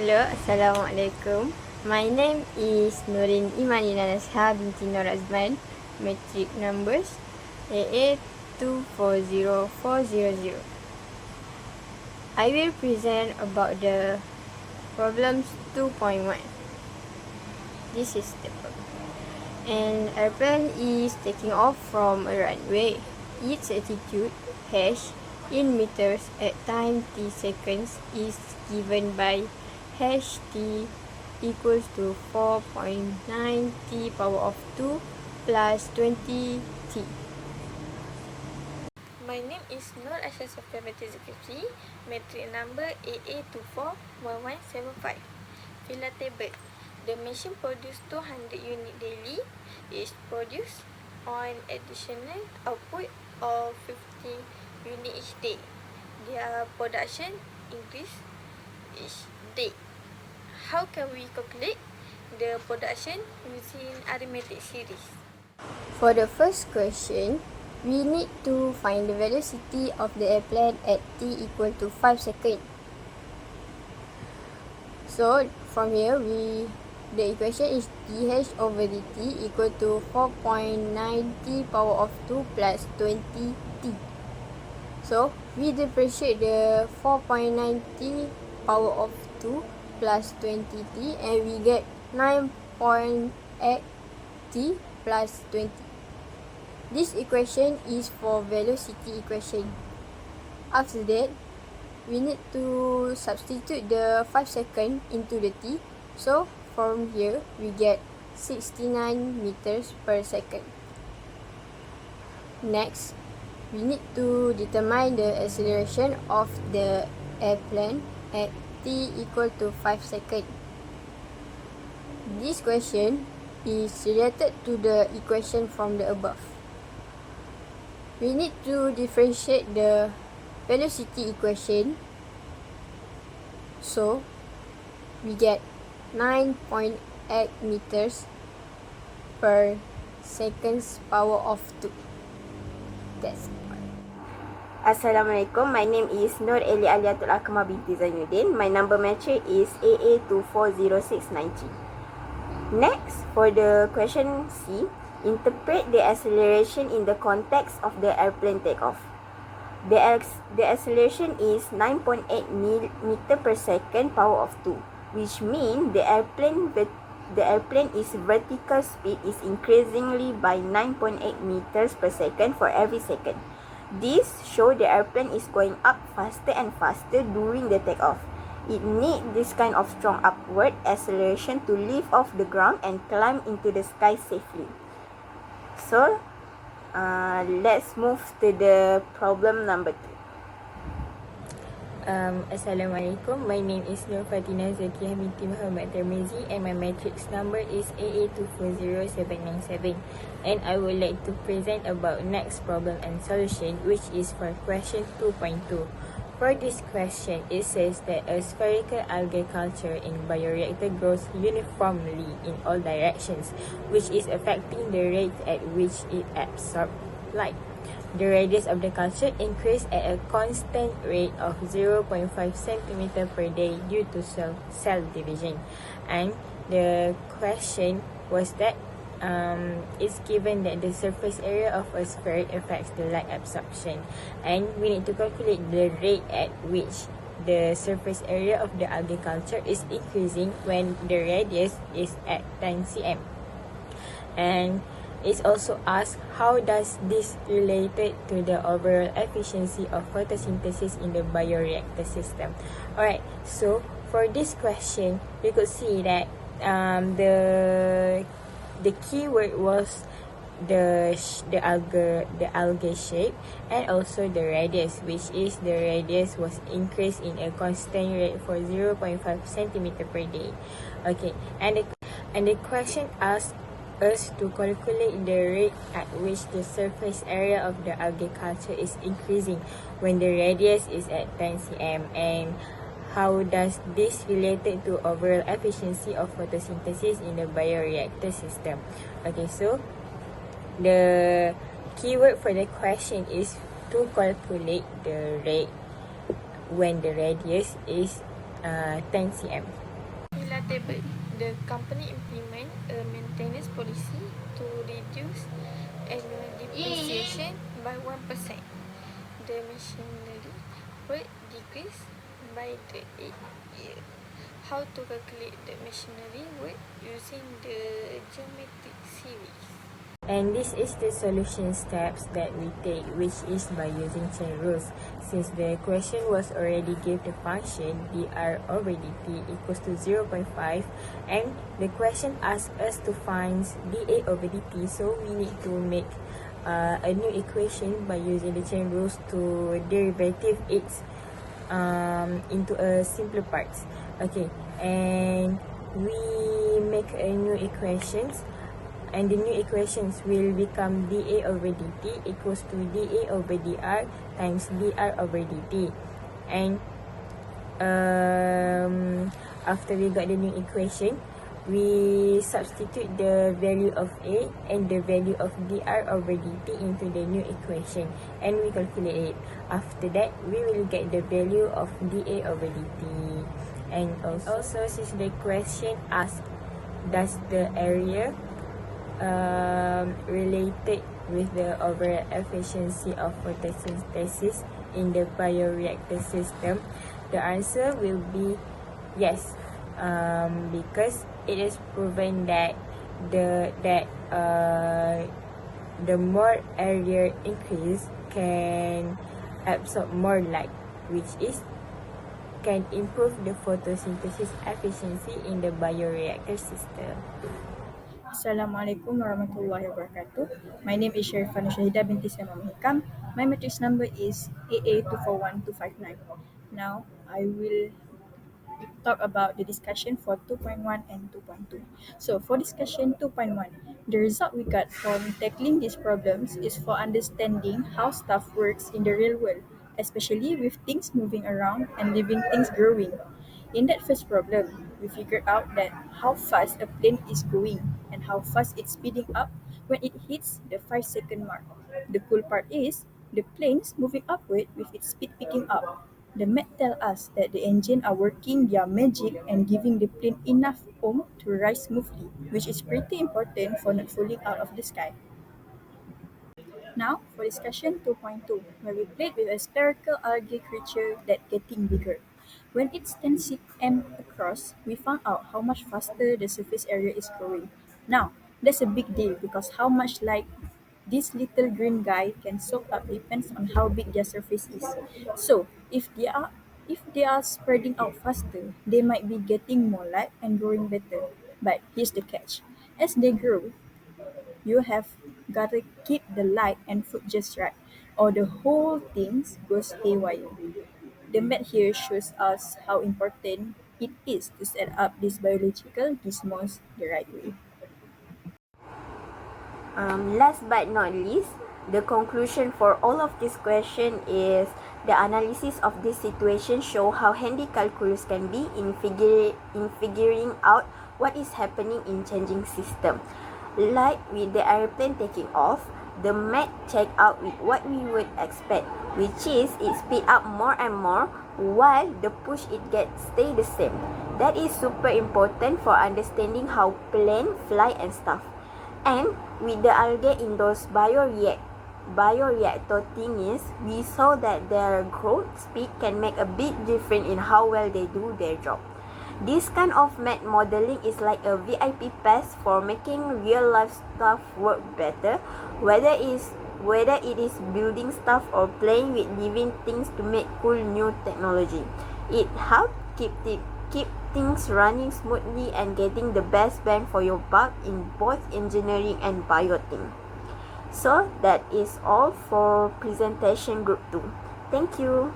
Hello, Assalamualaikum. My name is Nurin Imanina Nasha binti Nur Azman. Metric numbers AA240400. I will present about the problems 2.1. This is the problem. An airplane is taking off from a runway. Its altitude h in meters at time t seconds is given by t equals to 4.9 t power of 2 plus 20 t. My name is Nur Asha Sofia Zulkifli, metric number AA241175. Filler table. The machine produces 200 unit daily. Is produced on additional output of 50 unit each day. Their production increase each day. How can we calculate the production using arithmetic series? For the first question, we need to find the velocity of the airplane at t equal to 5 seconds. So from here, the equation is dh over dt equal to 4.9 t power of 2 plus 20 t. So we differentiate the 4.9 t power of 2 plus 20 t and we get 9.8 t plus 20. This equation is for velocity equation. After that, we need to substitute the 5 seconds into the t. So from here, we get 69 meters per second. Next, we need to determine the acceleration of the airplane at t equal to 5 seconds. This question is related to the equation from the above. We need to differentiate the velocity equation. So, we get 9.8 meters per seconds power of 2. That's all. Assalamualaikum, my name is Nur Eli Aliatul Akmal binti Zainuddin. My number metric is AA240690. Next, for the question C, interpret the acceleration in the context of the airplane takeoff. The acceleration is 9.8 meter per second power of 2, which means the airplane's vertical speed is increasingly by 9.8 meters per second for every second. This shows the airplane is going up faster and faster during the takeoff. It needs this kind of strong upward acceleration to lift off the ground and climb into the sky safely. So, let's move to the problem number 2. Assalamualaikum. My name is Nur Fatina Zakiyah binti Muhammad Termizi and my matrix number is AA240797. And I would like to present about next problem and solution, which is for question 2.2. For this question, it says that a spherical algae culture in bioreactor grows uniformly in all directions, which is affecting the rate at which it absorbs light. The radius of the culture increased at a constant rate of 0.5 cm per day due to cell division. And the question was that it's given that the surface area of a sphere affects the light absorption, and we need to calculate the rate at which the surface area of the algae culture is increasing when the radius is at 10 cm. And it's also asked how does this related to the overall efficiency of photosynthesis in the bioreactor system. Alright, so for this question, we could see that the keyword was the algae shape and also the radius, which is the radius was increased in a constant rate for 0.5 cm per day. Okay, and the question asks us to calculate the rate at which the surface area of the algae culture is increasing when the radius is at 10 cm, and how does this related to overall efficiency of photosynthesis in the bioreactor system. Okay, so the keyword for the question is to calculate the rate when the radius is 10 cm. table, the company implement a maintenance policy to reduce annual depreciation by 1%. The machinery will decrease by the 8th year. How to calculate the machinery work using the geometric series? And this is the solution steps that we take, which is by using chain rules. Since the question was already give the function dr over dt equals to 0.5, and the question asked us to find dA over dt, so we need to make a new equation by using the chain rules to derivative it into a simpler parts. Okay, and we make a new equations, and the new equations will become dA over dt equals to dA over dr times dr over dt. And after we got the new equation, we substitute the value of A and the value of dr over dt into the new equation, and we calculate it. After that, we will get the value of dA over dt. And also since the question asks, does the area related with the overall efficiency of photosynthesis in the bioreactor system, the answer will be yes, because it is proven that the more area increase can absorb more light, which is can improve the photosynthesis efficiency in the bioreactor system. Assalamualaikum warahmatullahi wabarakatuh. My name is Sharifah Shahida binti Sama Hikam. My matrix number is AA241259. Now, I will talk about the discussion for 2.1 and 2.2. So, for discussion 2.1, the result we got from tackling these problems is for understanding how stuff works in the real world, especially with things moving around and living things growing. In that first problem, we figured out that how fast a plane is going and how fast it's speeding up when it hits the 5-second mark. The cool part is the plane's moving upward with its speed picking up. The math tell us that the engine are working their magic and giving the plane enough oomph to rise smoothly, which is pretty important for not falling out of the sky. Now for discussion 2.2, where we played with a spherical algae creature that getting bigger. When it's 10 cm across, we found out how much faster the surface area is growing. Now, that's a big deal because how much light this little green guy can soak up depends on how big their surface is. So, if they are spreading out faster, they might be getting more light and growing better. But here's the catch. As they grow, you have gotta keep the light and food just right, or the whole thing goes haywire. The math here shows us how important it is to set up these biological gizmos the right way. Last but not least, the conclusion for all of this question is the analysis of this situation show how handy calculus can be in figuring out what is happening in changing system. Like with the airplane taking off, the math check out with what we would expect, which is it speed up more and more while the push it gets stay the same. That is super important for understanding how plane fly and stuff. And with the algae in those bioreactor thingies, we saw that their growth speed can make a big difference in how well they do their job. This kind of math modeling is like a VIP pass for making real life stuff work better, whether it is building stuff or playing with living things to make cool new technology. It helps keep things running smoothly and getting the best bang for your buck in both engineering and biothing. So that is all for presentation group 2. Thank you.